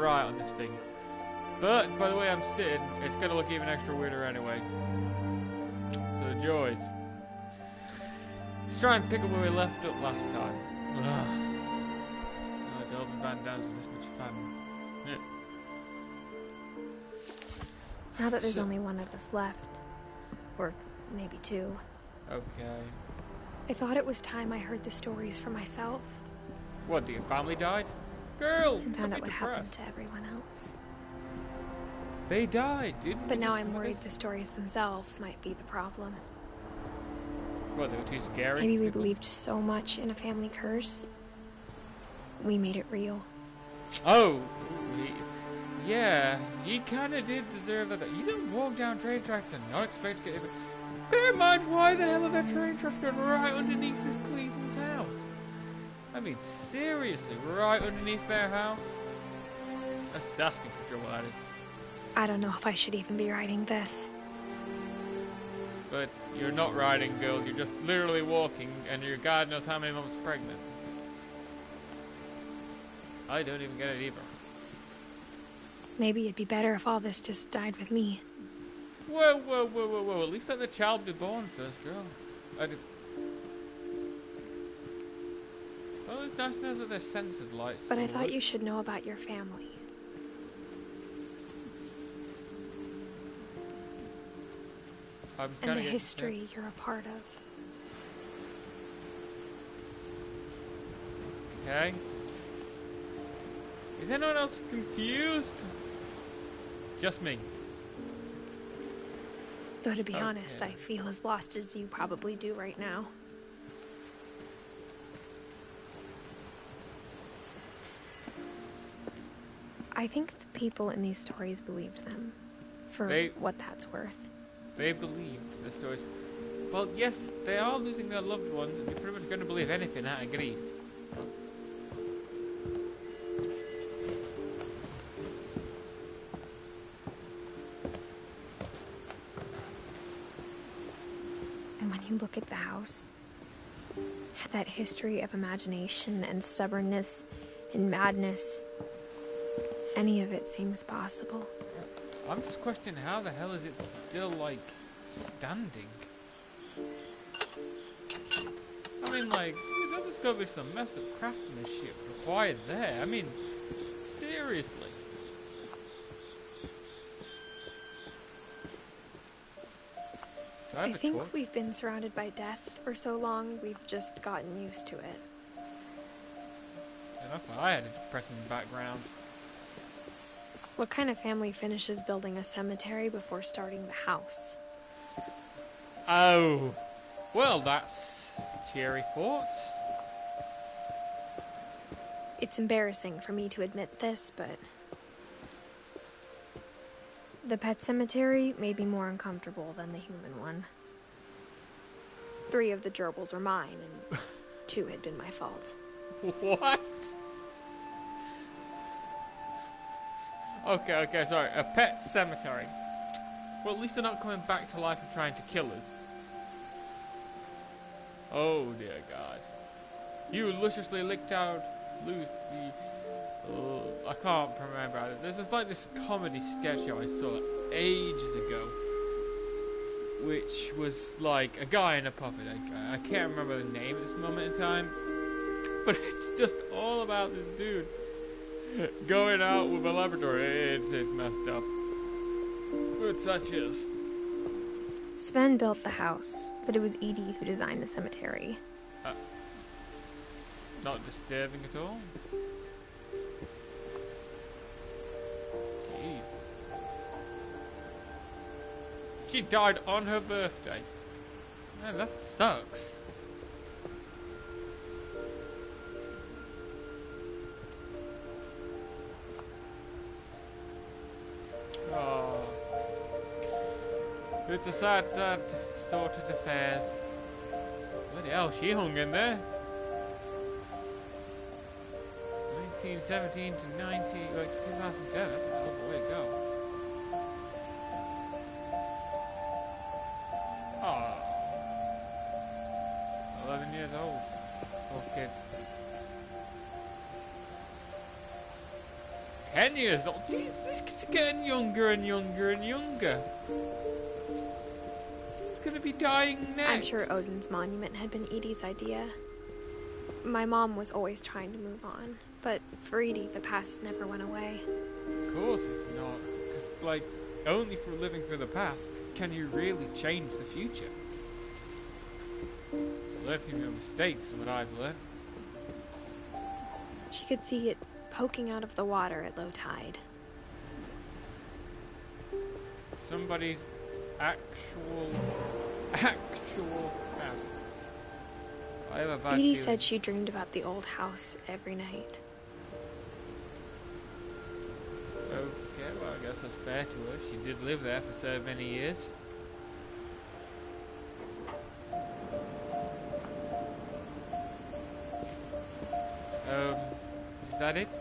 right on this thing. But by the way I'm sitting, it's gonna look even extra weirder anyway. So joys. Let's try and pick up where we left up last time. Oh, Delvin Van Dams with this much fun. Yeah. Now that there's only one of us left, or maybe two. Okay. I thought it was time I heard the stories for myself. What, your family died? Girl, And found out what happened depressed. to everyone else. They died, didn't But we now just I'm do worried this? the stories themselves might be the problem. What, they were too scary? Maybe we People- believed so much in a family curse. We made it real. Oh, yeah, you kind of did deserve that. You don't walk down train tracks and not expect to get... Bear in mind, why the hell are there train tracks going right underneath this Cleveland's house? I mean, seriously, right underneath their house? That's asking for trouble, that is. I don't know if I should even be writing this. But you're not riding, girl. You're just literally walking, and you're God knows how many months pregnant. I don't even get it either. Maybe it'd be better if all this just died with me. Whoa, whoa, whoa, whoa, whoa. At least let the child be born first, girl. Well, it's nice to know that they're censored lights. But I thought you should know about your family. And the history you're a part of. Okay. Is anyone else confused? Just me. Though to be honest, I feel as lost as you probably do right now. I think the people in these stories believed them. For what that's worth. They believed the stories. Well, yes, they are losing their loved ones, and they're pretty much going to believe anything out of grief. And when you look at the house, that history of imagination and stubbornness and madness, any of it seems possible. I'm just questioning how the hell is it still, like, standing? I mean, like, there's gotta be some messed up craftsmanship required there. I mean, seriously. I think we've been surrounded by death for so long, we've just gotten used to it. And I thought I had a depressing background. What kind of family finishes building a cemetery before starting the house? Oh, well, that's cheery thought. It's embarrassing for me to admit this, but the pet cemetery made me more uncomfortable than the human one. 3 of the gerbils were mine, and 2 had been my fault. What? Okay, sorry. A pet cemetery. Well, at least they're not coming back to life and trying to kill us. Oh, dear God. You lusciously licked out, lose the... I can't remember either. There's just like this comedy sketch show I saw ages ago. Which was like a guy in a puppet. I can't remember the name at this moment in time. But it's just all about this dude going out with a Labrador. It's messed up. But such is. Sven built the house, but it was Edie who designed the cemetery. Not disturbing at all. Jesus. She died on her birthday. Man, that sucks. Oh. It's a sad sort of affairs. Bloody hell, she hung in there. 1917 to 2010, that's a hell of a way to go. Oh. 11 years old. Oh, kid. 10 10 years old. Jeez, these kids are getting younger and younger and younger. Who's gonna be dying next? I'm sure Odin's monument had been Edie's idea. My mom was always trying to move on, but for Edie, the past never went away. Of course it's not. Because, like, only through living through the past can you really change the future. Learn from your mistakes, is what I've learned. She could see it poking out of the water at low tide. Somebody's actual house. I have a bad Edie feeling. said she dreamed about the old house every night. Okay, well, I guess that's fair to her. She did live there for so many years. Is that it? Is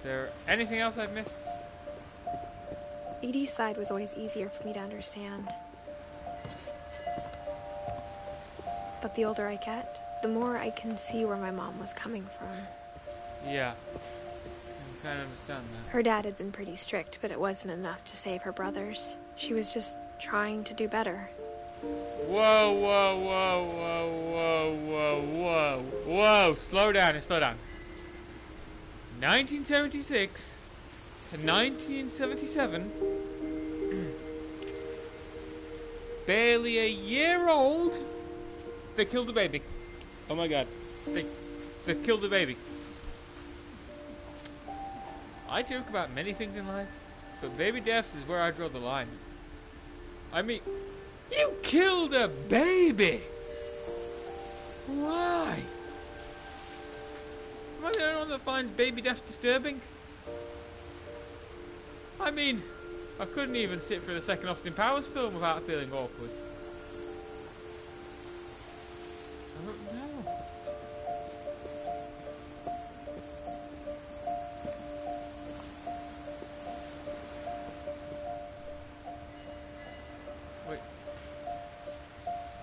there anything else I've missed? Edie's side was always easier for me to understand. But the older I get, the more I can see where my mom was coming from. Yeah. I kind of understand that. Her dad had been pretty strict, but it wasn't enough to save her brothers. She was just trying to do better. Whoa, whoa, whoa, whoa, whoa, whoa, whoa, whoa. Slow down and slow down. 1976 to 1977. Barely a year old. They killed the baby. Oh my god. They killed the baby. I joke about many things in life, but baby deaths is where I draw the line. I mean, you killed a baby! Why? Am I the only one that finds baby deaths disturbing? I mean, I couldn't even sit through the second Austin Powers film without feeling awkward. I don't know. Wait.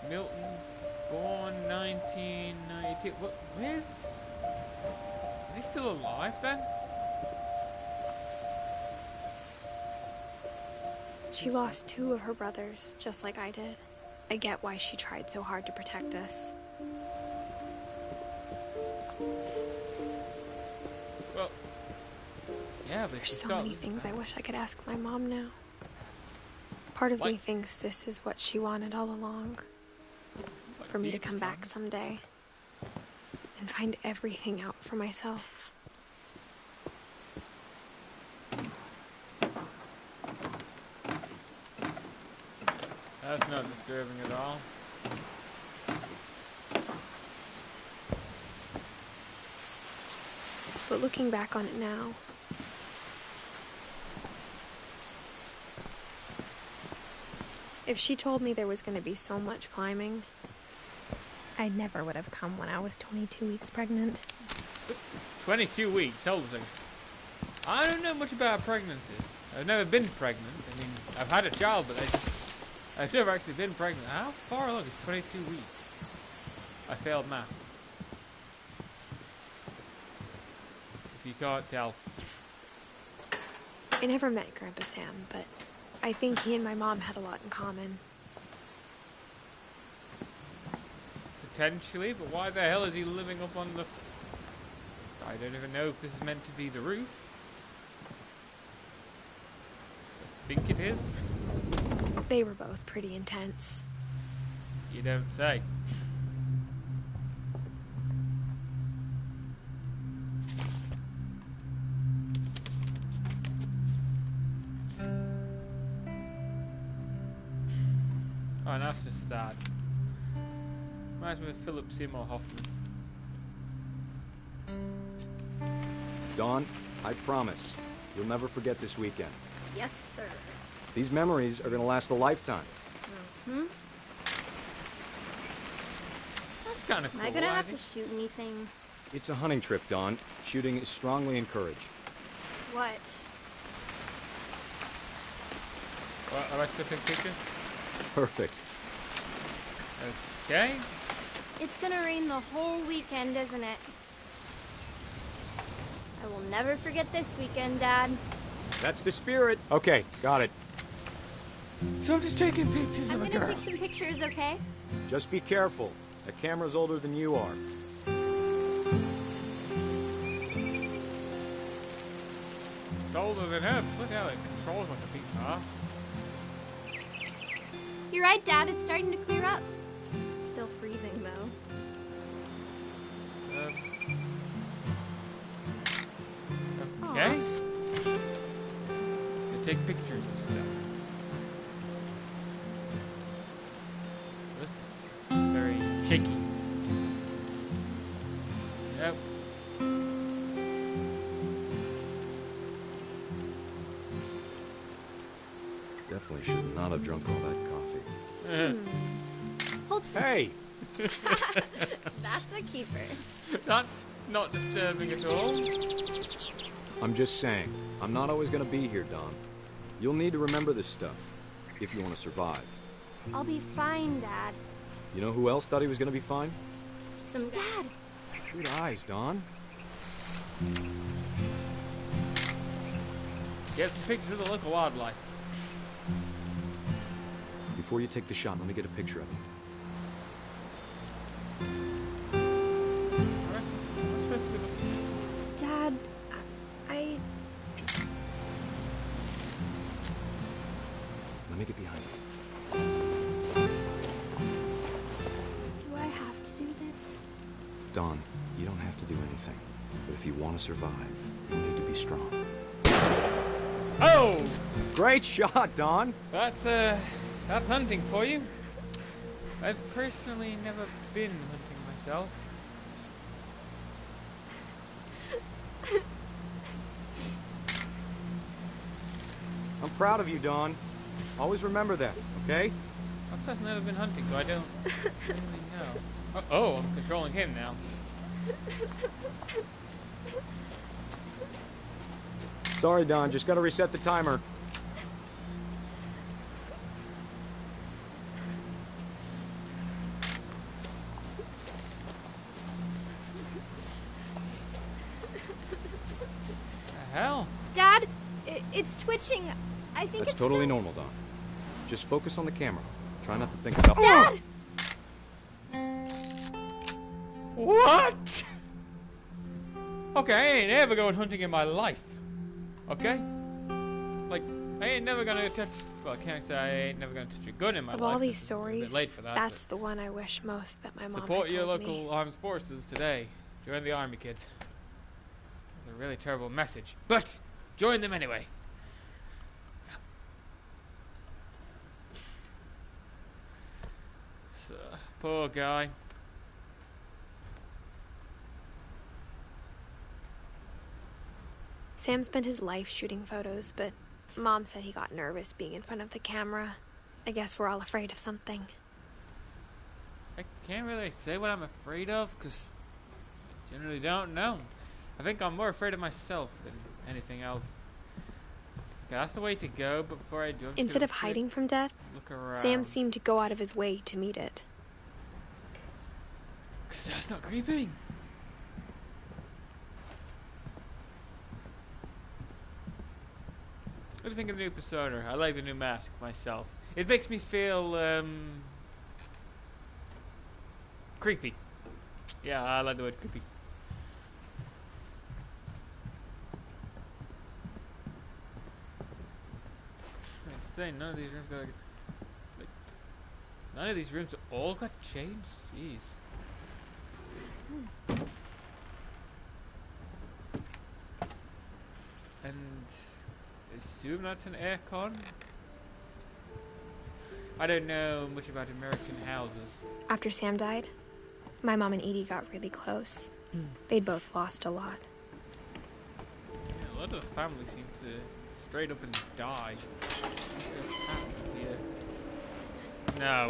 Milton, born 1992. Where's... Is he still alive then? She lost 2 of her brothers, just like I did. I get why she tried so hard to protect us. Well, yeah, but There's so many things I wish I could ask my mom now. Part of me thinks this is what she wanted all along. For me to come back someday and find everything out for myself. That's not disturbing at all. But looking back on it now, if she told me there was going to be so much climbing, I never would have come when I was 22 weeks pregnant. 22 weeks, hold on a second. I don't know much about pregnancies. I've never been pregnant. I mean, I've had a child, but I've never actually been pregnant. How far along is 22 weeks? I failed math. If you can't tell. I never met Grandpa Sam, but I think he and my mom had a lot in common. Potentially, but why the hell is he living up on the... I don't even know if this is meant to be the roof. I think it is. They were both pretty intense. You don't say. Oh, that's just sad. Reminds me of Philip Seymour Hoffman. Dawn, I promise, you'll never forget this weekend. Yes, sir. These memories are going to last a lifetime. Hmm? That's kind of cool. Am I gonna have to shoot anything? It's a hunting trip, Dawn. Shooting is strongly encouraged. What? Well, am I supposed to take a picture? Perfect. Okay. It's gonna rain the whole weekend, isn't it? never forget this weekend, Dad. That's the spirit. Okay, got it. So I'm just taking pictures I'm of a gonna girl. take some pictures, okay? Just be careful. That camera's older than you are. It's older than him. Look how it controls like a piece of ass. You're right, Dad. It's starting to clear up. Still freezing, though. Okay. Gonna take pictures and stuff. This is very shaky. Yep. Definitely should not have drunk all that coffee. Hold still. Hey! That's a keeper. That's not disturbing at all. I'm just saying, I'm not always gonna be here, Don. You'll need to remember this stuff, if you want to survive. I'll be fine, Dad. You know who else thought he was gonna be fine? Some Dad. Good eyes, Don. Get some pictures of the local wildlife. Before you take the shot, let me get a picture of you. Alright, I'm supposed to be looking at. Dad, Let me get behind you. do I have to do this? Don, you don't have to do anything. But if you want to survive, you need to be strong. Oh! Great shot, Don! That's hunting for you. I've personally never been hunting myself. I'm proud of you, Don. Always remember that, okay? I've personally never been hunting, so I don't really know. Oh, I'm controlling him now. Sorry, Don. Just gotta reset the timer. The hell? Dad, it's twitching. I think That's it's totally normal, Don. Just focus on the camera. Try not to think about... Dad! What? Okay, I ain't ever going hunting in my life. Okay? Like, I ain't never gonna touch... Well, I can't say I ain't never gonna touch a gun in my Of life. all these It's a stories, bit late for that, that's the one I wish most that my mom support had your told local me. armed forces today. Join the army, kids. It's a really terrible message, but join them anyway. So, poor guy. Sam spent his life shooting photos, but Mom said he got nervous being in front of the camera. I guess we're all afraid of something. I can't really say what I'm afraid of, because I generally don't know. I think I'm more afraid of myself than anything else. Okay, that's the way to go, but before I do... Instead of hiding from death, look around. Sam seemed to go out of his way to meet it. Because that's not creepy. What do you think of the new persona? I like the new mask myself. It makes me feel, creepy. Yeah, I like the word creepy. I'd say none of these rooms got like, none of these rooms all got changed? Jeez. And assume that's an aircon? I don't know much about American houses. After Sam died, my mom and Edie got really close. They'd both lost a lot. Yeah, a lot of the family seem to straight up and die. What's happening here? No.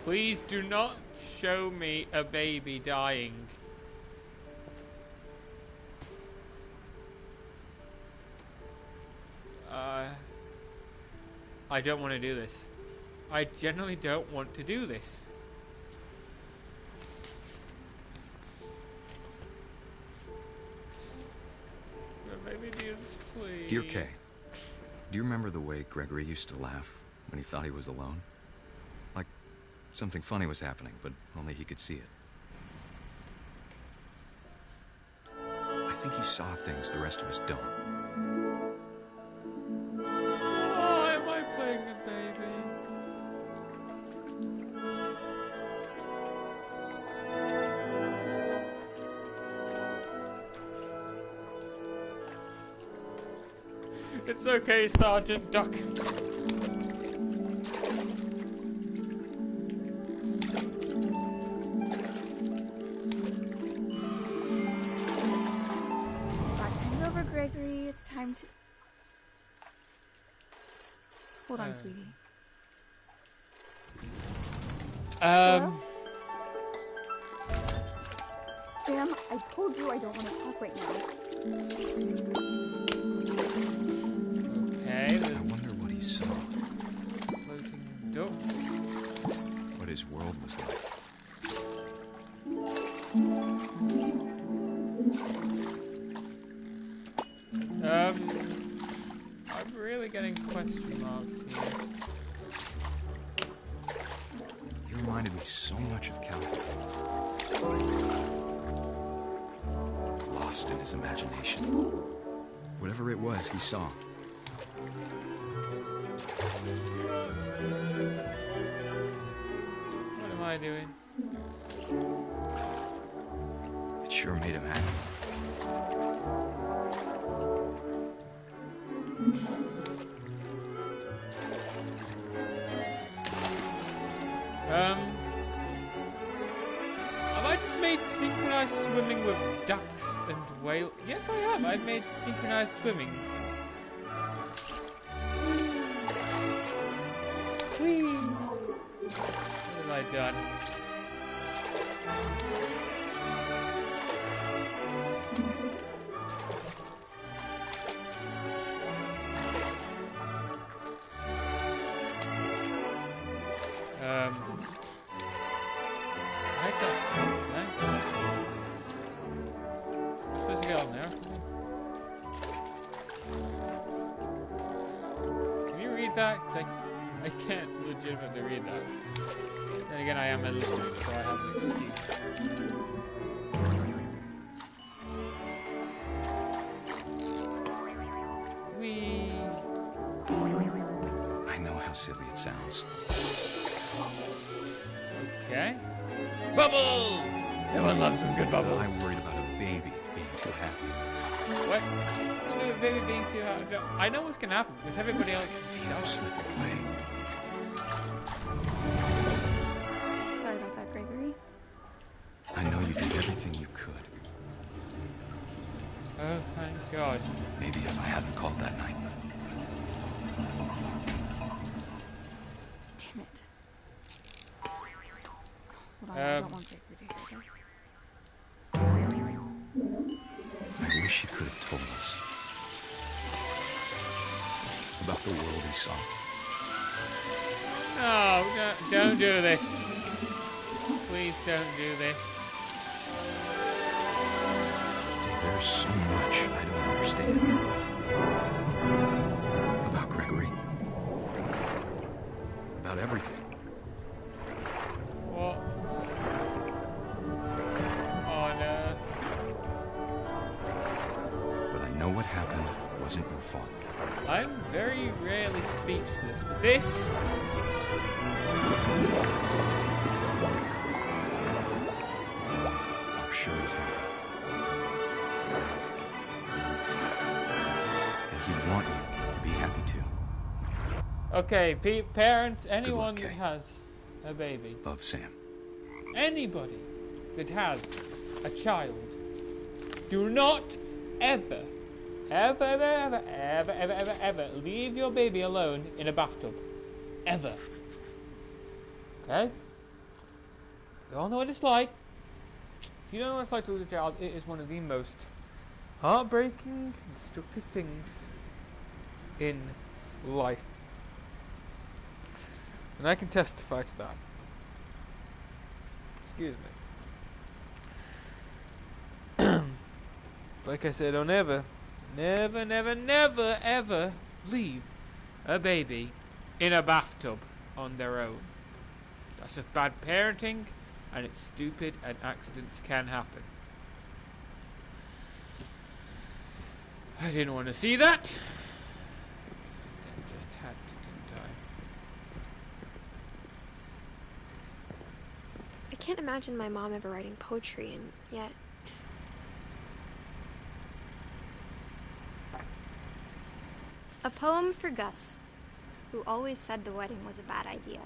Please do not show me a baby dying. I don't want to do this. I generally don't want to do this. let me do this, please. Dear Kay, do you remember the way Gregory used to laugh when he thought he was alone? Like something funny was happening, but only he could see it. I think he saw things the rest of us don't. Why am I playing a baby? It's okay, Sergeant Duck. Bartend's over, Gregory. It's time to... Hold on, sweetie. Sam, I told you I don't want to talk right now. Okay, I wonder what he saw. floating duck. What his world was like. I'm really getting question marks here. He reminded me so much of Calvin. Lost in his imagination. Whatever it was, he saw. What am I doing? It sure made him happy. Have I just made synchronized swimming with ducks and whales? Yes, I have. I've made synchronized swimming. Whee! What have I done? Supposed to get on there. Can you read that? Because I can't legitimately read that. Then again, I am illiterate, so I have an excuse. Whee! I know how silly it sounds. Okay. Bubbles! Everyone loves some good bubbles. I'm worried about a baby being too happy. What? No, baby being too happy. No, I know what's gonna happen because everybody else is Don't slip away. Sorry about that, Gregory. I know you did everything you could. Oh, thank God. Maybe if I hadn't called that night. Damn it. Hold on, I don't want Gregory to hear this. I wish he could have told us about the world he saw. No, don't do this. Please don't do this. There's so much I don't understand about Gregory. About everything. What on earth? But I know what happened wasn't your fault. I'm very rarely speechless, but this... I'm sure he's happy. And he'd want you to be happy too. Okay, parents, anyone luck, that Kay. has a baby, Love, Sam. anybody that has a child, do not ever leave your baby alone in a bathtub. Ever. Okay? We all know what it's like. If you don't know what it's like to lose a child, it is one of the most heartbreaking, destructive things in life. And I can testify to that. Excuse me. Like I said, don't ever Never, never, never, ever leave a baby in a bathtub on their own. That's just bad parenting, and it's stupid, and accidents can happen. I didn't want to see that. I just had to, didn't I can't imagine my mom ever writing poetry, and yet... A poem for Gus, who always said the wedding was a bad idea.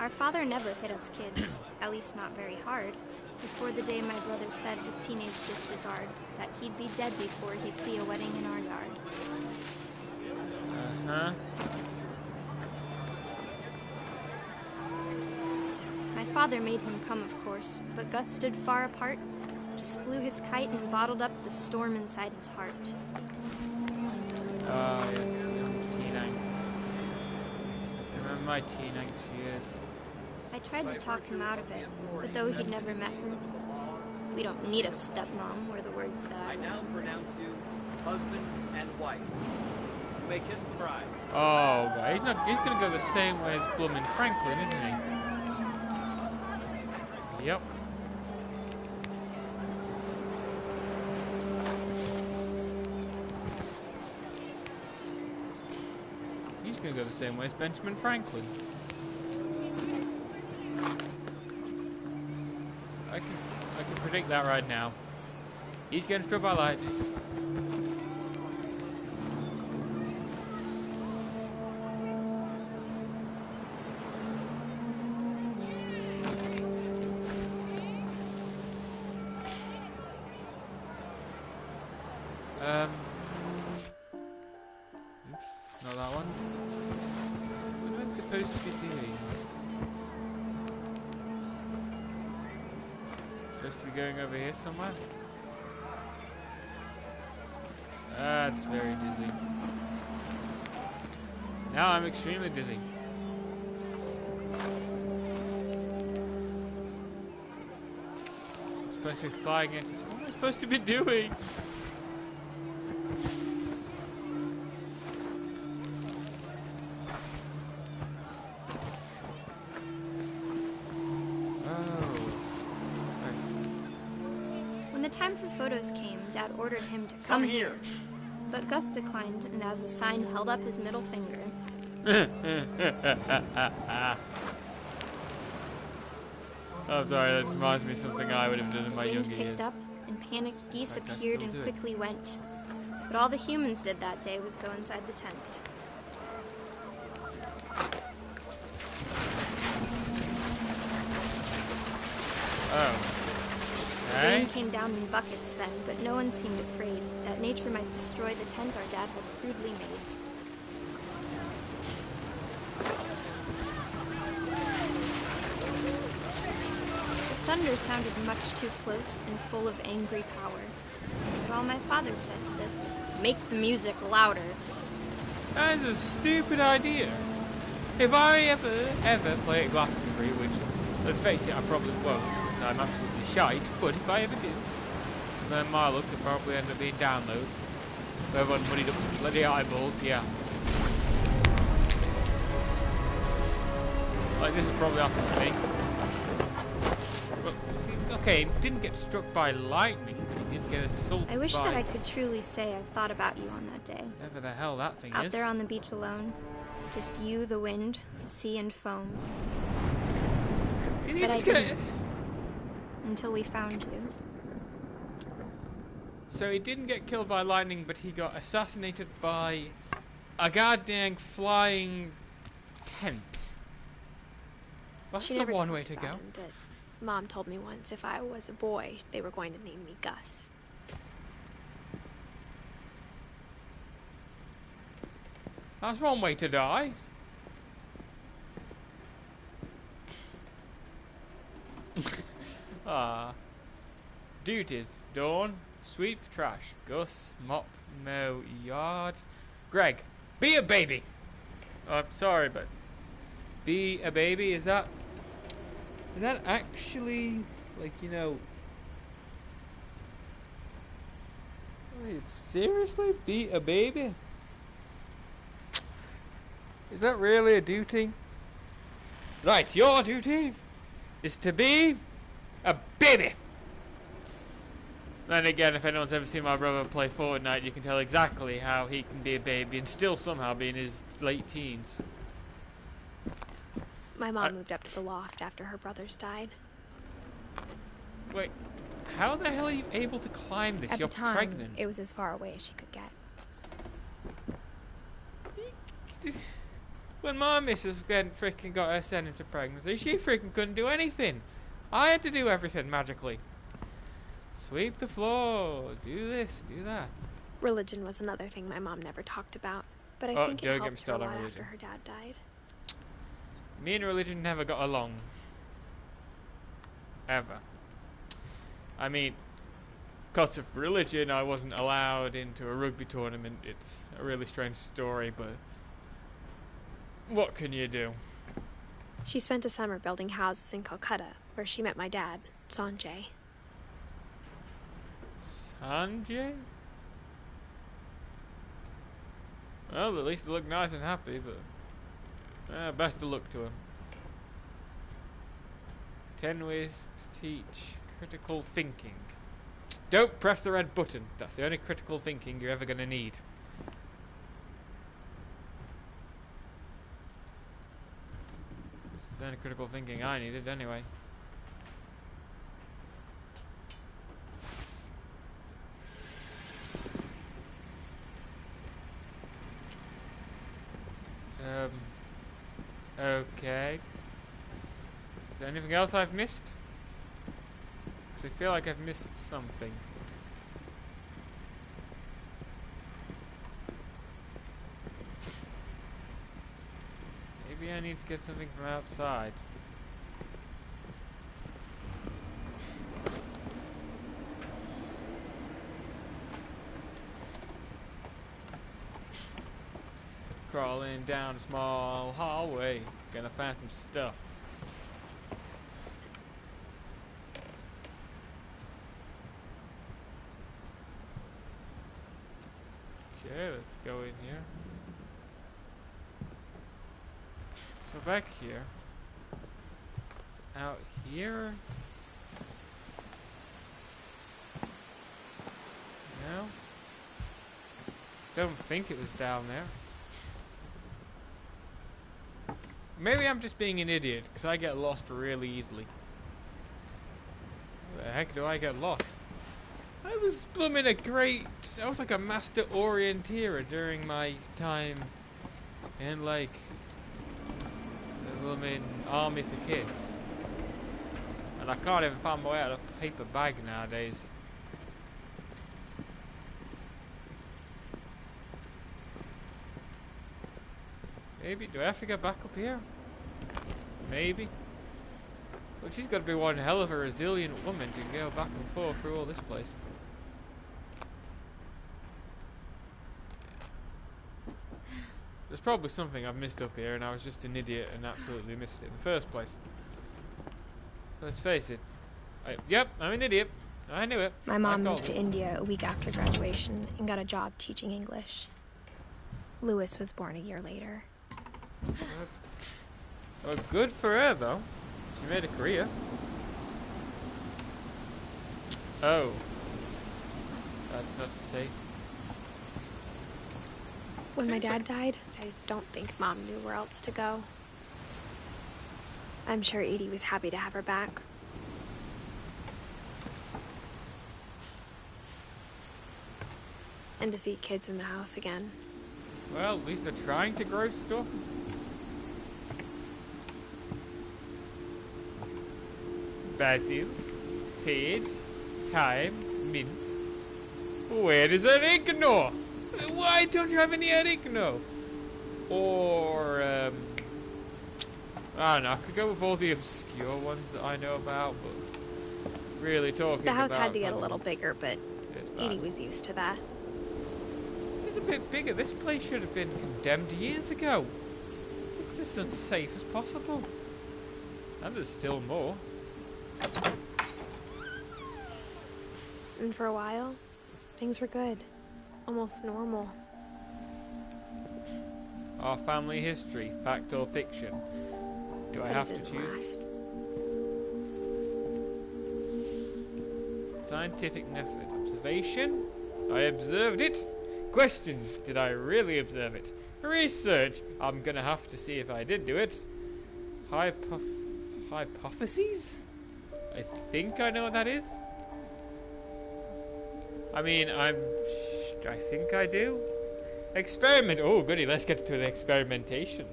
Our father never hit us kids, at least not very hard, before the day my brother said with teenage disregard that he'd be dead before he'd see a wedding in our yard. Uh-huh. My father made him come, of course, but Gus stood far apart, just flew his kite and bottled up the storm inside his heart. Oh, yes, teen angst. I remember my teen angst years. I tried to talk him out of it, but though he'd never met her, we don't need a stepmom, were the words that I now pronounce you husband and wife. You may kiss the bride. Oh, God. He's gonna go the same way as Blum and Franklin, isn't he? Yep. He's gonna go the same way as Benjamin Franklin. I can predict that right now. He's getting struck by lightning. Oops, not that one. What am I supposed to be doing? Supposed to be going over here somewhere? That's very dizzy. Now I'm extremely dizzy. I'm supposed to be flying into... What am I supposed to be doing? When the time for photos came, Dad ordered him to come here. But Gus declined, and as a sign held up his middle finger. I'm sorry, that reminds me of something I would have done in my Wind younger picked years. up, and panicked geese Like I appeared still and do it. quickly went. But all the humans did that day was go inside the tent. Oh. Rain Okay. came down in buckets then, but no one seemed afraid that nature might destroy the tent our dad had crudely made. The thunder sounded much too close and full of angry power. But all my father said to this was, "Make the music louder." That is a stupid idea. If I ever play at Glastonbury, which, let's face it, I probably won't, because I'm absolutely shite, but if I ever do, then my luck could probably end up being downloads. If everyone moneyed up to bloody eyeballs, yeah. Like this has probably happened to me. Well, see, okay, he didn't get struck by lightning, but he did get assaulted by... I wish that I could truly say I thought about you on that day. Whatever the hell that thing Out is. there on the beach alone. Just you, the wind, the sea and foam. Did he But I just get... didn't. Until we found you. So he didn't get killed by lightning, but he got assassinated by a goddamn flying tent. That's She the never one told way me to about go. him, but Mom told me once if I was a boy, they were going to name me Gus. That's one way to die. Ah. Duties. Dawn. Sweep trash. Gus. Mop. Mow. Yard. Greg. Be a baby. I'm sorry, but... Be a baby? Is that actually... Like, you know... You'd seriously beat a baby? Is that really a duty? Right, your duty is to be a baby. Then again, if anyone's ever seen my brother play Fortnite, you can tell exactly how he can be a baby and still somehow be in his late teens. My mom moved up to the loft after her brothers died. Wait, how the hell are you able to climb this? At You're the time, pregnant. it was as far away as she could get. When my missus freaking got her sent into pregnancy, she freaking couldn't do anything. I had to do everything magically. Sweep the floor, do this, do that. Religion was another thing my mom never talked about, but I think it don't get me helped her a started on lot religion. after her dad died. Me and religion never got along. Ever. I mean, because of religion, I wasn't allowed into a rugby tournament. It's a really strange story, but what can you do? She spent a summer building houses in Calcutta, where she met my dad, Sanjay. Sanjay? Well, at least they look nice and happy, but best of luck to him. 10 ways to teach critical thinking. Don't press the red button. That's the only critical thinking you're ever going to need. This is the only critical thinking I needed anyway. Okay. Is there anything else I've missed? Because I feel like I've missed something. Maybe I need to get something from outside. Crawling down a small hallway, gonna find some stuff. Okay, let's go in here. So back here. Out here? No? Don't think it was down there. Maybe I'm just being an idiot, because I get lost really easily. Where the heck do I get lost? I was blooming I was like a master orienteer during my time in like the blooming army for kids. And I can't even find my way out of a paper bag nowadays. Maybe, do I have to get back up here? Maybe. Well, she's got to be one hell of a resilient woman to go back and forth through all this place. There's probably something I've missed up here and I was just an idiot and absolutely missed it in the first place. Let's face it. Yep, I'm an idiot. I knew it. My mom moved to India a week after graduation and got a job teaching English. Lewis was born a year later. Well, good for her though. She made a career. Oh. That's not safe. When my dad died, I don't think Mom knew where else to go. I'm sure Edie was happy to have her back. And to see kids in the house again. Well, at least they're trying to grow stuff. Basil, sage, thyme, mint. Where is oregano? Why don't you have any oregano? Or, I don't know, I could go with all the obscure ones that I know about, but really talking The house about had to get a little bigger, but bad. Edie was used to that. It's a bit bigger. This place should have been condemned years ago. It's as unsafe as possible. And there's still more. And for a while, things were good. almost normal. Our family history, fact or fiction? Do I But have it to didn't choose? last. Scientific method. Observation? I observed it. Questions. Did I really observe it? Research. I'm gonna have to see if I did do it. Hypotheses? I think I know what that is. I mean, I think I do. Experiment. Oh, goody. Let's get to the experimentations.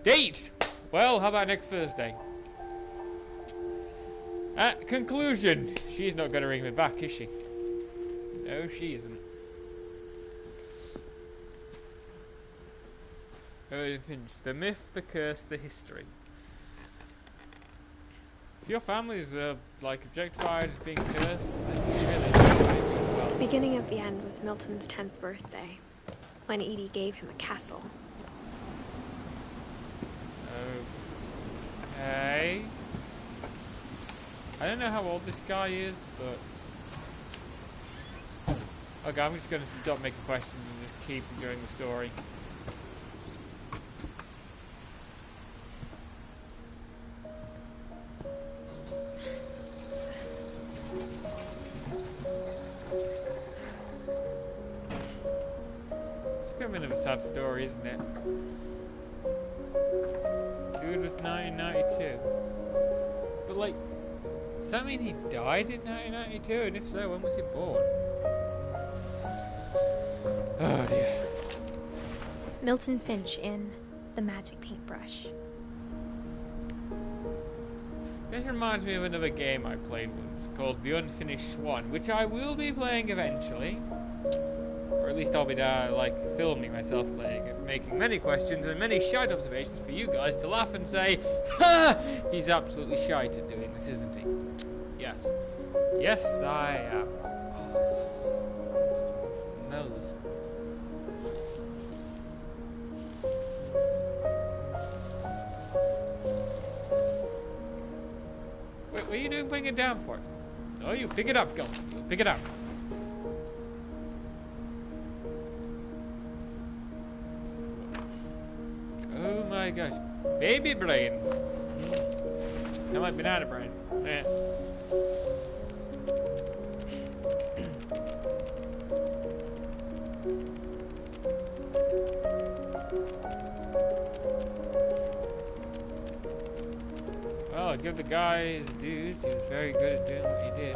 Date. Well, how about next Thursday? Conclusion. She's not going to ring me back, is she? No, she isn't. Edith Finch. The myth, the curse, the history. If your family is like objectified as being cursed, then really The beginning of the end was Milton's 10th birthday, when Edie gave him a castle. Okay. I don't know how old this guy is, but okay, I'm just gonna stop making questions and just keep enjoying the story. It's a bit of a sad story, isn't it? Dude was 1992. But like, does that mean he died in 1992? And if so, when was he born? Oh dear. Milton Finch in The Magic Paintbrush. This reminds me of another game I played once called The Unfinished Swan, which I will be playing eventually. Or at least I'll be like filming myself playing it, making many questions and many shite observations for you guys to laugh and say, ha! He's absolutely shite at doing this, isn't he? Yes. Yes, I am. Oh, nose. Wait, what are you doing putting it down for? No, you pick it up, go. You pick it up. Oh my gosh. Baby brain. That might be banana brain. Yeah. Well, I'll give the guy his dues. He was very good at doing what he did.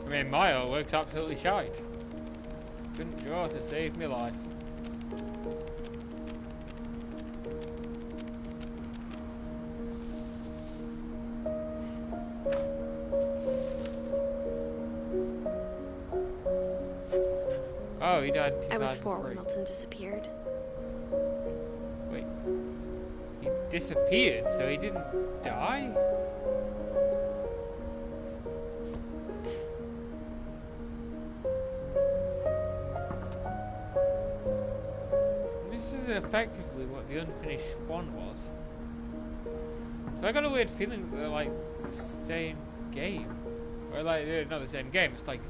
I mean, my artwork's absolutely shite. Couldn't draw to save me life. Oh, he died in 2003. I was 4 when Milton disappeared. Wait. He disappeared, so he didn't die? This is effectively what the Unfinished Swan was. So I got a weird feeling that they're like the same game. Or like, they're not the same game, it's like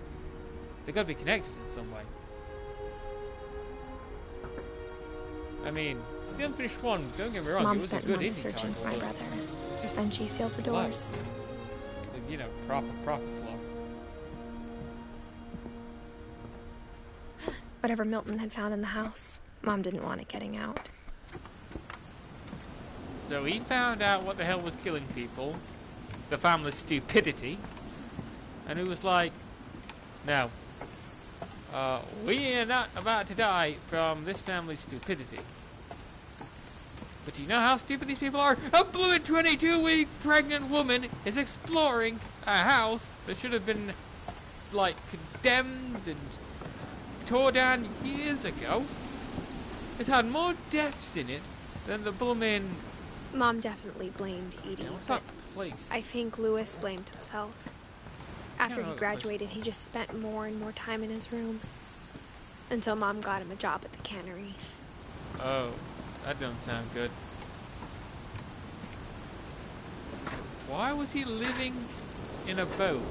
they gotta be connected in some way. I mean, the Unfinished Swan, don't get me wrong, Mom it was a spent good months indie searching title, for my but brother, it's just and she sealed the slow. doors. You know, proper slow. Whatever Milton had found in the house, Mom didn't want it getting out. So he found out what the hell was killing people, the family's stupidity, and he was like, no, we are not about to die from this family's stupidity. But do you know how stupid these people are? A blue 22-week pregnant woman is exploring a house that should have been, like, condemned and tore down years ago. It's had more deaths in it than the blooming... Mom definitely blamed Edie, What's but that place? I think Lewis blamed himself. After know he that graduated, he just spent more and more time in his room. Until Mom got him a job at the cannery. Oh, that don't sound good. Why was he living in a boat?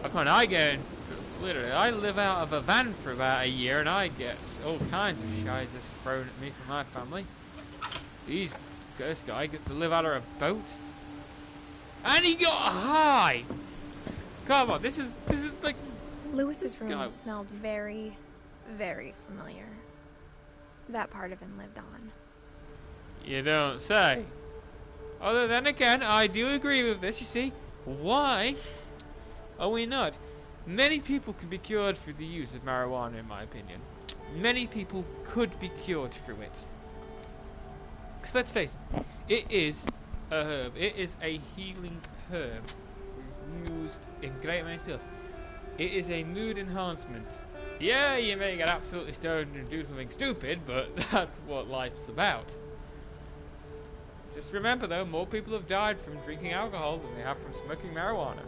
Like when I get in, literally, I live out of a van for about a year and I get all kinds of shizes thrown at me from my family. This guy gets to live out of a boat. And he got high! Come on, this is like... Lewis's room smelled very, very familiar. That part of him lived on. You don't say. Although then again, I do agree with this, you see. Why are we not? Many people can be cured through the use of marijuana, in my opinion. Many people could be cured through it. Because let's face it, it is a herb. It is a healing herb used in great many stuff. It is a mood enhancement. Yeah, you may get absolutely stoned and do something stupid, but that's what life's about. Just remember though, more people have died from drinking alcohol than they have from smoking marijuana.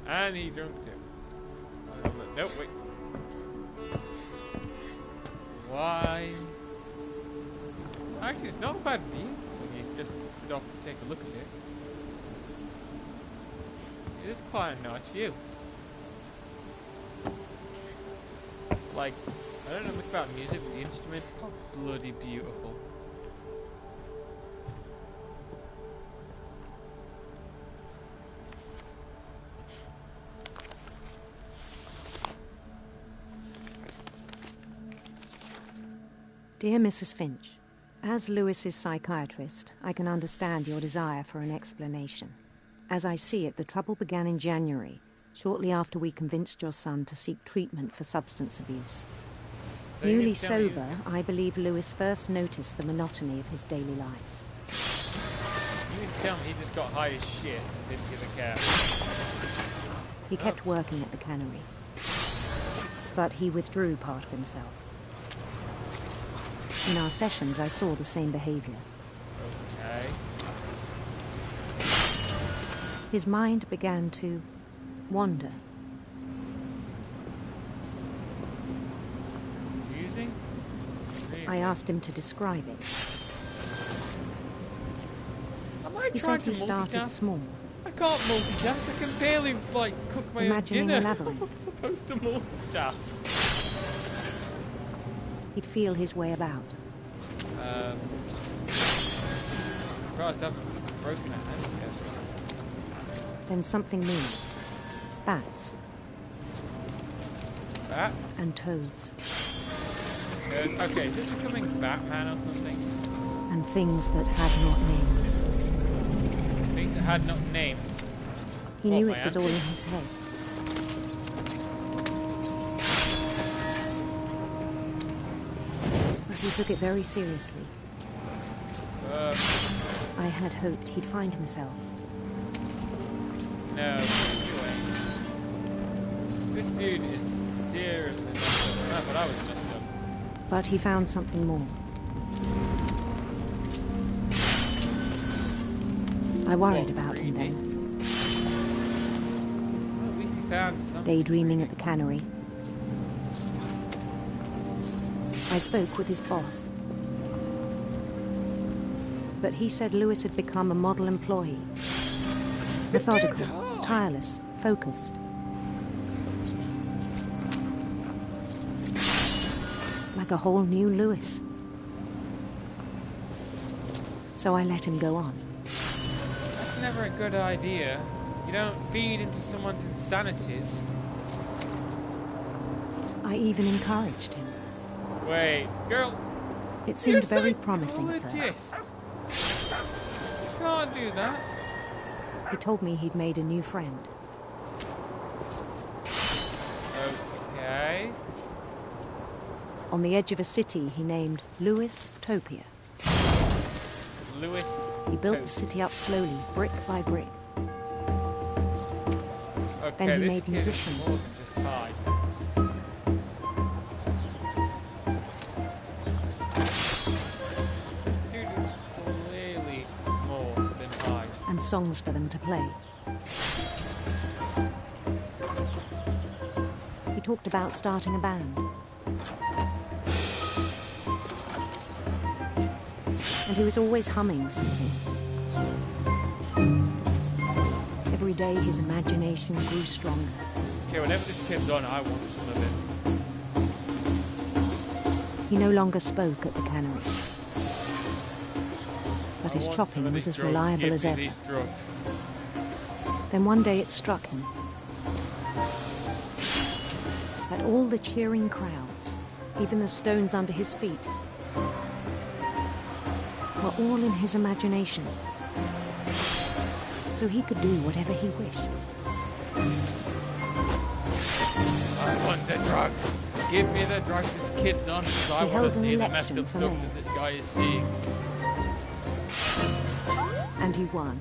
And he drunk too. Nope, wait. Why? Actually, it's not a bad view. He's just stopped to take a look at it. It is quite a nice view. Like, I don't know much about music, but the instruments are bloody beautiful. Dear Mrs. Finch, as Lewis's psychiatrist, I can understand your desire for an explanation. As I see it, the trouble began in January, shortly after we convinced your son to seek treatment for substance abuse. So Newly sober, I believe Lewis first noticed the monotony of his daily life. You mean to tell me he just got high as shit and didn't give a care? He kept working at the cannery, but he withdrew part of himself. In our sessions, I saw the same behavior. Okay. His mind began to wander. Confusing? I asked him to describe it. Am I He trying said to he started multitask? small. I can't multitask. I can barely, like, cook my Imagining own a dinner. labyrinth. I'm supposed to multitask. He'd feel his way about. Surprised I haven't broken a hand, I guess. Then something moved. Bats Bats? and toads. Okay, is this becoming Batman or something? And things that had not names. Things that had not names. He What, knew my it was all in auntie? his head. But he took it very seriously. I had hoped he'd find himself. No, anyway. This dude is seriously messed up. That's what I was messed up. But he found something more. I worried about him then, Well, at least he found something. daydreaming at the cannery. I spoke with his boss. But he said Lewis had become a model employee. Methodical, tireless, focused. Like a whole new Lewis. So I let him go on. That's never a good idea. You don't feed into someone's insanities. I even encouraged him. Wait, girl. It seemed you're very promising at psychologist. first. You can't do that. He told me he'd made a new friend. Okay. On the edge of a city he named Lewis Topia. Lewis. He built the city up slowly, brick by brick. Okay, Then he this made kid is musicians. more than just high. This dude is clearly more than high. And songs for them to play. He talked about starting a band. and he was always humming something. Every day his imagination grew stronger. Okay, whatever this kid's on, I want some of it. He no longer spoke at the cannery, but his I want some chopping of was these as drugs. reliable Give as me ever. these drugs. Then one day it struck him that all the cheering crowds, even the stones under his feet, were all in his imagination, so he could do whatever he wished. I want the drugs. Give me the drugs this kid's on, because I He want held to an see the messed election up for stuff mayor. that this guy is seeing. And he won.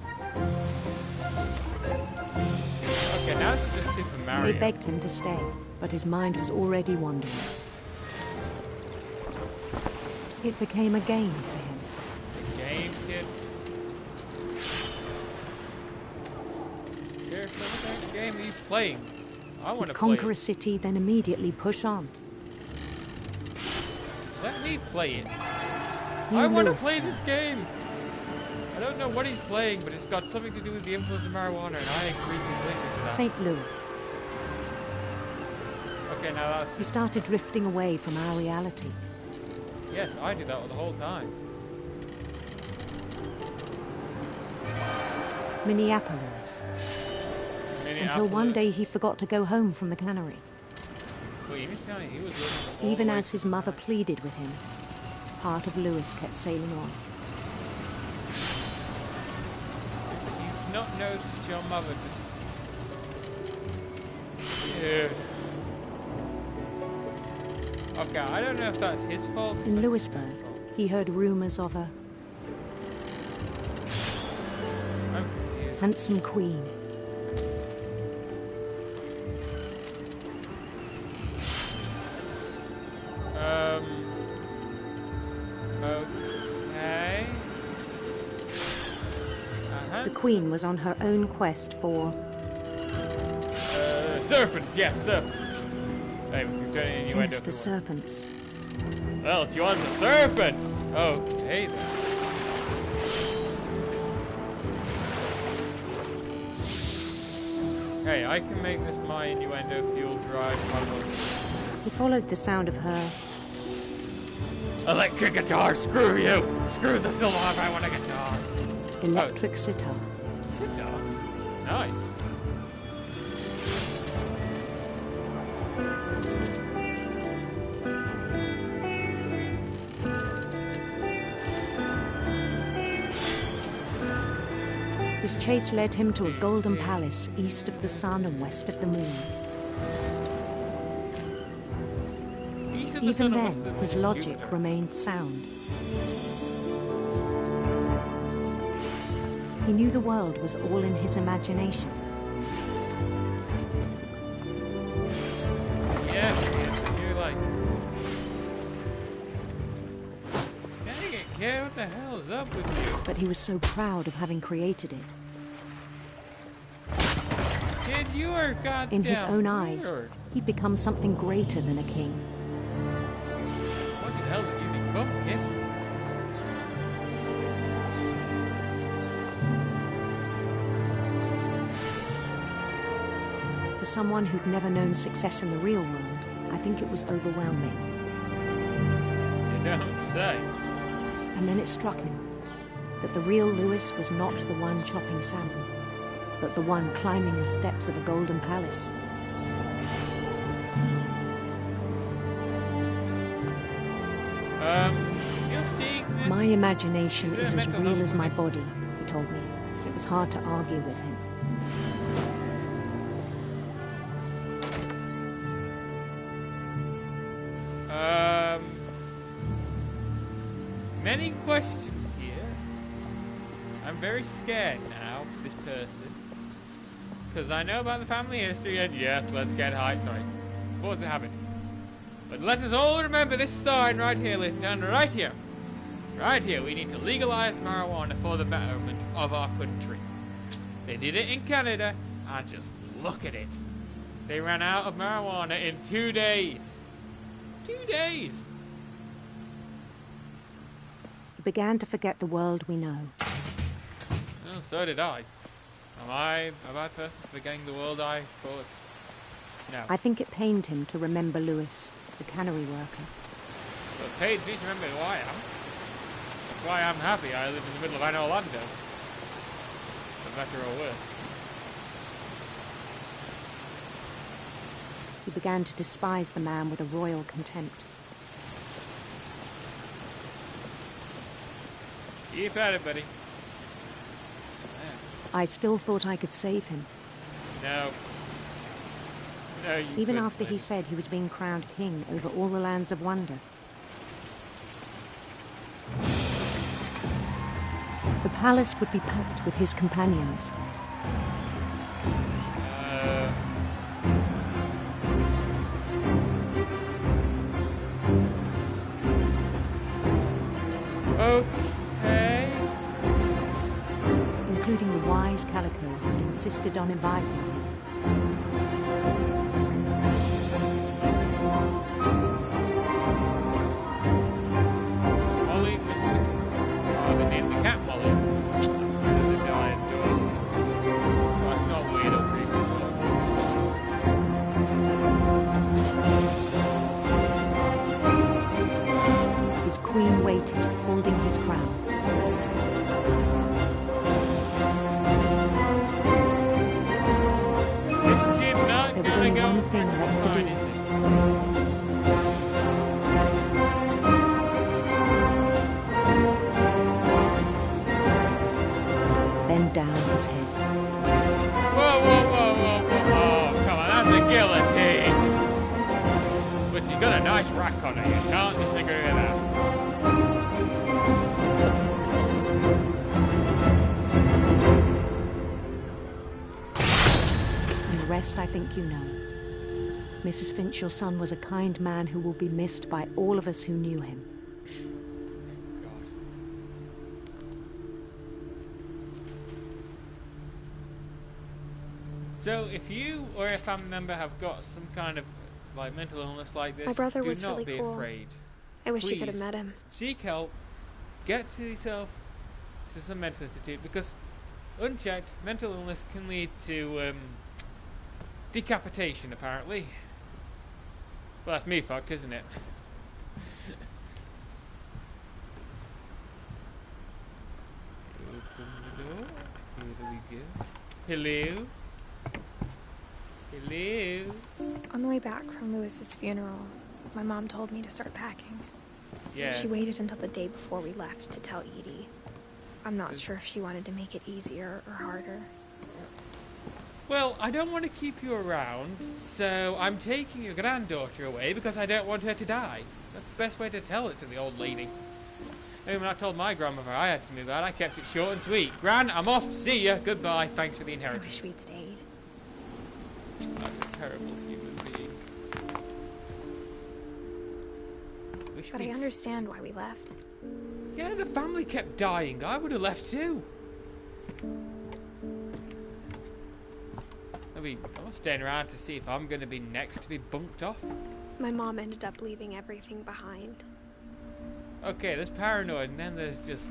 Okay, now it's just Super Mario. They begged him to stay, but his mind was already wandering. It became a game for him. Game, kid. Seriously, what kind of game are you playing? I want He'd to play conquer a it. city, then immediately push on. Let me play it. New I want to Lewis. play this game. I don't know what he's playing, but it's got something to do with the influence of marijuana, and I agree completely to that. St. Louis. Okay, now that's He started drifting away from our reality. yes, I did that the whole time. Minneapolis. Until one day he forgot to go home from the cannery. Well, you mean to tell me he was living all Even the way as his mother pleaded with him, part of Lewis kept sailing on. You've not noticed your mother just... Dude. Okay, I don't know if that's his fault. or if In that's Lewisburg, his fault. he heard rumors of a I'm confused. handsome queen. Okay. The queen was on her own quest for Serpents, yes, serpents. Hey, we've done an innuendo sinister for serpents. once. Well, it's you want the serpents. Okay, then. Hey, I can make this my innuendo fuel drive. He followed the sound of her Electric guitar, screw you! Screw the silver harp, I want a guitar! electric sitar. Sitar? Nice. His chase led him to a golden palace east of the sun and west of the moon. East of the Even sun and west of then, the his moon, logic Jupiter. remained sound. He knew the world was all in his imagination. Yeah, you're like... Dang it, kid, what the hell is up with you? But he was so proud of having created it. Kid, you are goddamn In his own eyes, weird. he'd become something greater than a king. What the hell did you become, kid? For someone who'd never known success in the real world, I think it was overwhelming. You don't say. And then it struck him that the real Lewis was not the one chopping salmon, but the one climbing the steps of a golden palace. You're seeing this? My imagination Is it is a as mental real health as my clinic? body, he told me. It was hard to argue with him. Many questions here. I'm very scared now for this person. Because I know about the family history and yes, let's get high, sorry. Force a habit. But let us all remember this sign right here, listen down, right here. Right here, we need to legalize marijuana for the betterment of our country. They did it in Canada, and just look at it. They ran out of marijuana in 2 days. 2 days! began to forget the world we know. Well, so did I. Am I a bad person for forgetting the world I thought? No. I think it pained him to remember Lewis, the cannery worker. But it pains me to remember who I am. That's why I'm happy I live in the middle of Anne Orlando. For better or worse. He began to despise the man with a royal contempt. Keep at it, buddy. I still thought I could save him. No. No, you Even couldn't, after he buddy. said he was being crowned king over all the lands of wonder. The palace would be packed with his companions. Okay. Including the wise Calico who had insisted on inviting him. Molly, they named the cat Molly. That's not weird or creepy at all. His queen waited, holding his crown. This kid not There was gonna only go one thing left to fine, do. is it? Bend down his head. Whoa, whoa, whoa, whoa, whoa, whoa. Come on, that's a guillotine. But she's got a nice rack on her, you can't disagree with that. And the rest I think you know. Mrs. Finch, your son was a kind man who will be missed by all of us who knew him. God. So, if you or a family member have got some kind of like mental illness like this, My brother do was not really be cool. afraid. I wish you could have Please. met him. Seek help. Get to yourself to some mental institute because unchecked mental illness can lead to decapitation. Apparently. Well, that's me fucked, isn't it? Open the door. Here we go. Hello. Hello. On the way back from Lewis's funeral, my mom told me to start packing. Yeah. She waited until the day before we left to tell Edie. I'm not sure if she wanted to make it easier or harder. Well, I don't want to keep you around, so I'm taking your granddaughter away because I don't want her to die. That's the best way to tell it to the old lady. I mean, when I told my grandmother I had to move out, I kept it short and sweet. Gran, I'm off. See ya. Goodbye. Thanks for the I inheritance. wish we'd stayed. I'm a terrible human being. Wish But I we'd understand why we left. Yeah, the family kept dying. I would have left too. I mean, I'm not staying around to see if I'm going to be next to be bunked off. My mom ended up leaving everything behind. Okay, there's paranoid, and then there's just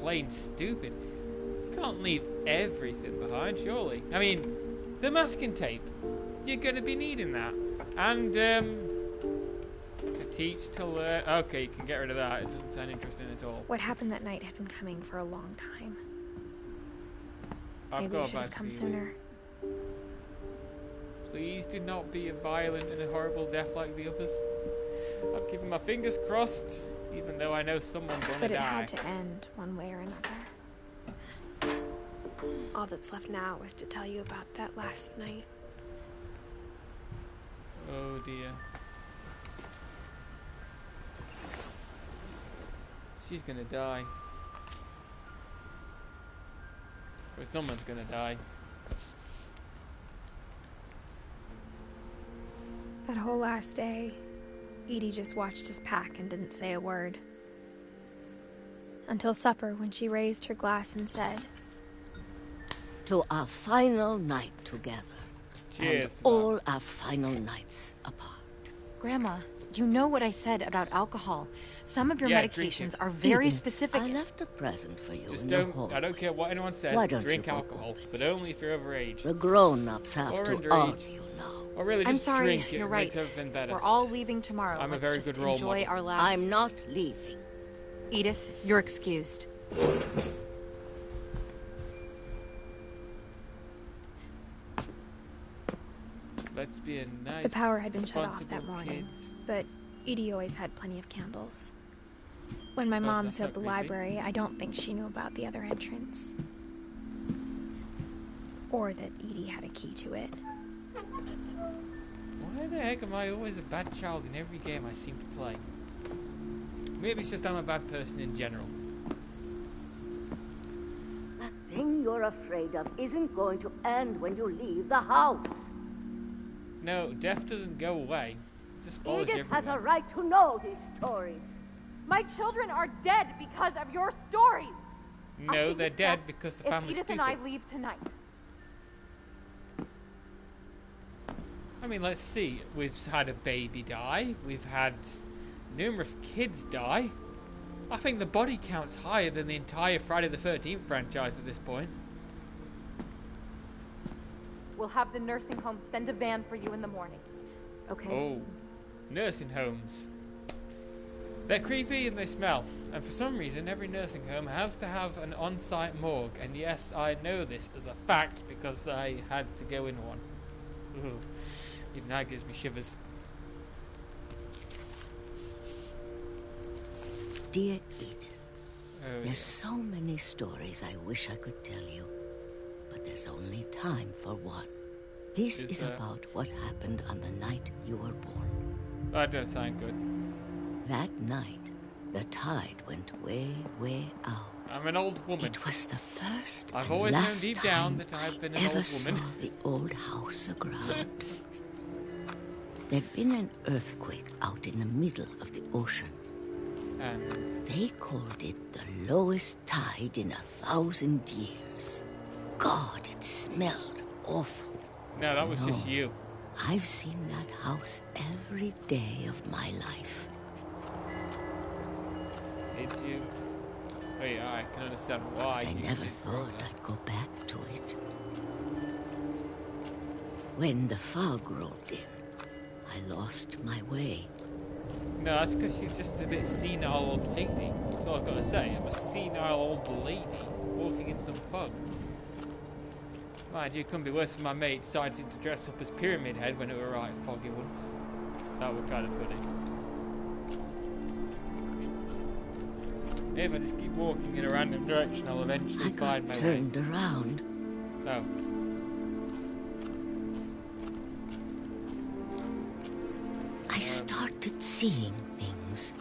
plain stupid. You can't leave everything behind, surely. I mean, the masking tape. You're going to be needing that. And, to teach, to learn. Okay, you can get rid of that. It doesn't sound interesting at all. What happened that night had been coming for a long time. I've Maybe got it a should have bad come feeling. sooner. Please do not be a violent and a horrible death like the others. I'm keeping my fingers crossed, even though I know someone's gonna But it die. had to end one way or another. All that's left now is to tell you about that last night. Oh dear. She's gonna die. Or someone's gonna die. That whole last day, Edie just watched us pack and didn't say a word. Until supper, when she raised her glass and said, To our final night together. Cheers And to that. all our final nights apart. Grandma, You know what I said about alcohol. Some of your Yeah, drink medications it. are very Edith, specific. I left a present for you Just in don't. the hall. I don't care what anyone says. Why don't Drink you go alcohol, open? but only if you're overage. The grown-ups have Or to underage. argue now. Or really, I'm just sorry, drink it. you're It right. makes everything better. We're all leaving tomorrow. I'm a Let's very just good role enjoy model. our last... I'm not leaving. Edith, you're excused. Let's be a nice, The power had been shut off that responsible morning, kid. but Edie always had plenty of candles. When my mom that's sealed the not creepy. library, I don't think she knew about the other entrance. Or that Edie had a key to it. Why the heck am I always a bad child in every game I seem to play? Maybe it's just I'm a bad person in general. That thing you're afraid of isn't going to end when you leave the house. No, death doesn't go away. It just follows you Edith has everywhere. a right to know these stories. My children are dead because of your stories. I No, think they're it's dead best because the if family's Edith stupid. and I leave tonight. I mean, let's see. We've had a baby die. We've had numerous kids die. I think the body count's higher than the entire Friday the 13th franchise at this point. We'll have the nursing home send a van for you in the morning. Okay? Oh, nursing homes. They're creepy and they smell. And for some reason, every nursing home has to have an on-site morgue. And yes, I know this as a fact because I had to go in one. Ooh. Even that gives me shivers. Dear Edith, Oh, there's so many stories I wish I could tell you, but there's only time for one. This Is is there? about what happened on the night you were born. that don't sound good. That night, the tide went way, way out. I'm an old woman. It was the first I've and always known last deep time down that I've been an I ever old saw woman. the old house aground. There'd been an earthquake out in the middle of the ocean. And They called it the lowest tide in 1,000 years. God, it smelled awful. no, that was just No. you. I've seen that house every day of my life. Did you? Oh yeah, I can understand why. I you never did grow thought there. I'd go back to it. When the fog rolled in, I lost my way. No, that's because you're just a bit senile old lady. That's all I've got to say. I'm a senile old lady walking in some fog. Mind you, it couldn't be worse than my mate decided to dress up as Pyramid Head when it were right foggy once. That was kind of funny. If I just keep walking in a random direction, I'll eventually I find got my turned around. way. Oh. I started seeing things.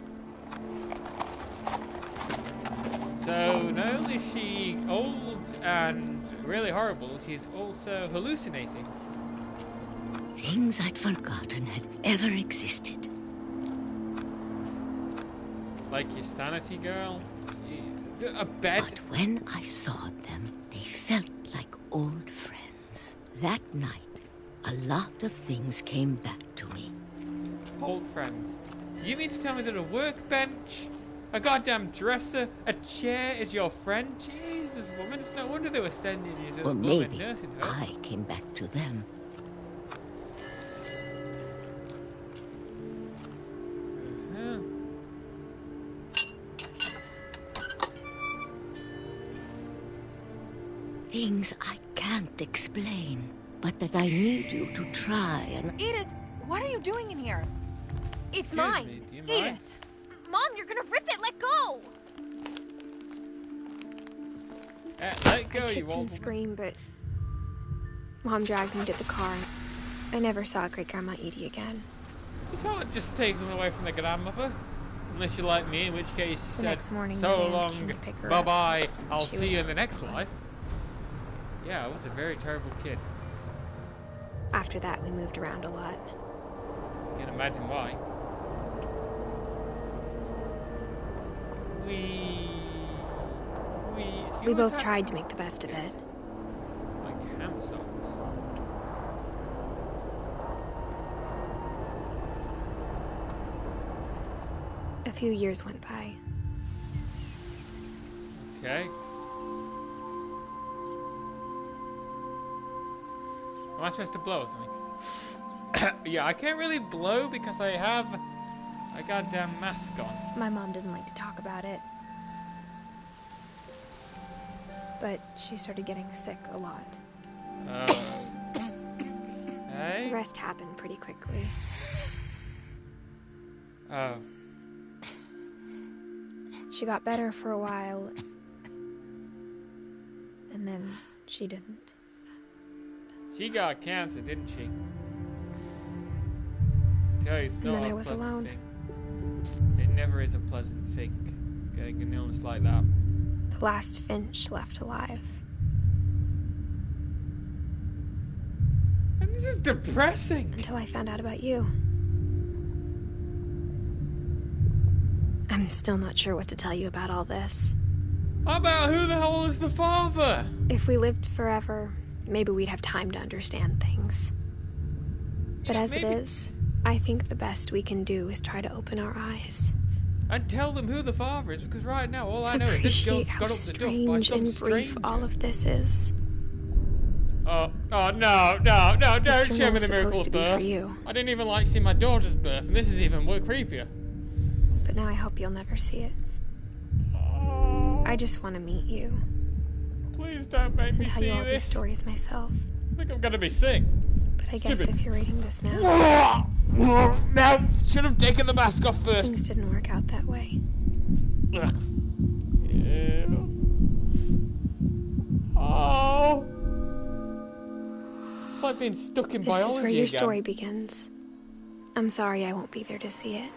So, not only is she old and really horrible, she's also hallucinating. Things I'd forgotten had ever existed. Like your sanity girl? A bed? But when I saw them, they felt like old friends. That night, a lot of things came back to me. Old friends. You mean to tell me that a workbench, a goddamn dresser, a chair is your friend? Jesus, woman, it's no wonder they were sending you to Or the maybe nursing home. I came back to them. Yeah. Things I can't explain, but that I need you to try and... Edith, what are you doing in here? It's Excuse mine. me, do you mind? Edith! Mom, you're gonna rip it. Let go. Let go, I you kicked old and woman. screamed, but Mom dragged me to the car. I never saw Great Grandma Edie again. You can't just take them away from their grandmother. Unless you're like me, in which case you The said, next morning, so the van long, came to pick her bye-bye, up. I'll She see was you in the next life. Yeah, I was a very terrible kid. After that, we moved around a lot. You can imagine why. We both tried to make the best of it. Like hand socks. few years went by. Okay. Am I supposed to blow or something? Yeah, I can't really blow because I have a goddamn mask on. My mom didn't like to talk about it. But she started getting sick a lot. Hey? The rest happened pretty quickly. Oh. She got better for a while. And then she didn't. She got cancer, didn't she? Tell you, it's And not then a I was pleasant alone. thing. It never is a pleasant thing, getting an illness like that. The last Finch left alive. And this is depressing! Until I found out about you. I'm still not sure what to tell you about all this. About who the hell is the father? If we lived forever, maybe we'd have time to understand things. But Yeah, as maybe. it is, I think the best we can do is try to open our eyes. And tell them who the father is, because right now all I know is this girl Appreciate how got up the duff by strange some and brief stranger. all of this is. Oh, no, don't This show journal me was the miracle supposed of to be for birth. you. I didn't even like seeing my daughter's birth, and this is even more creepier. But now I hope you'll never see it. I just want to meet you. Please don't make And me tell see you all these this. stories myself. I think I'm gonna be sick. But I guess Stupid. if you're reading this now, No, should have taken the mask off first. things didn't work out that way. Ugh. Ew. Oh. It's like being stuck in This biology is where your again. story begins. I'm sorry I won't be there to see it.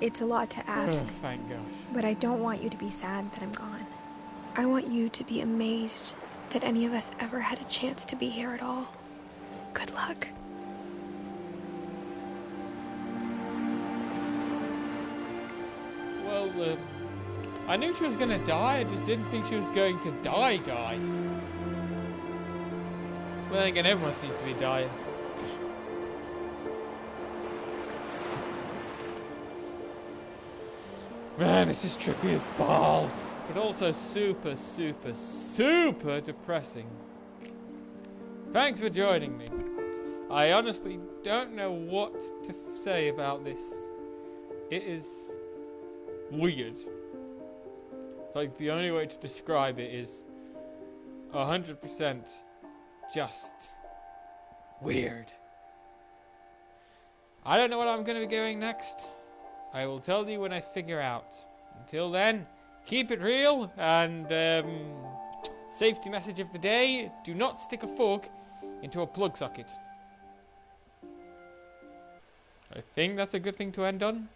It's a lot to ask, Ugh, thank gosh. but I don't want you to be sad that I'm gone. I want you to be amazed that any of us ever had a chance to be here at all. Good luck. Well, I knew she was gonna die, I just didn't think she was going to die. Well, then again, everyone seems to be dying. Man, this is trippy as balls. But also super, super, super depressing. Thanks for joining me. I honestly don't know what to say about this. It is weird. It's like the only way to describe it is 100% just weird. I don't know what I'm going to be going next. I will tell you when I figure out. Until then, keep it real, and safety message of the day, do not stick a fork into a plug socket. I think that's a good thing to end on.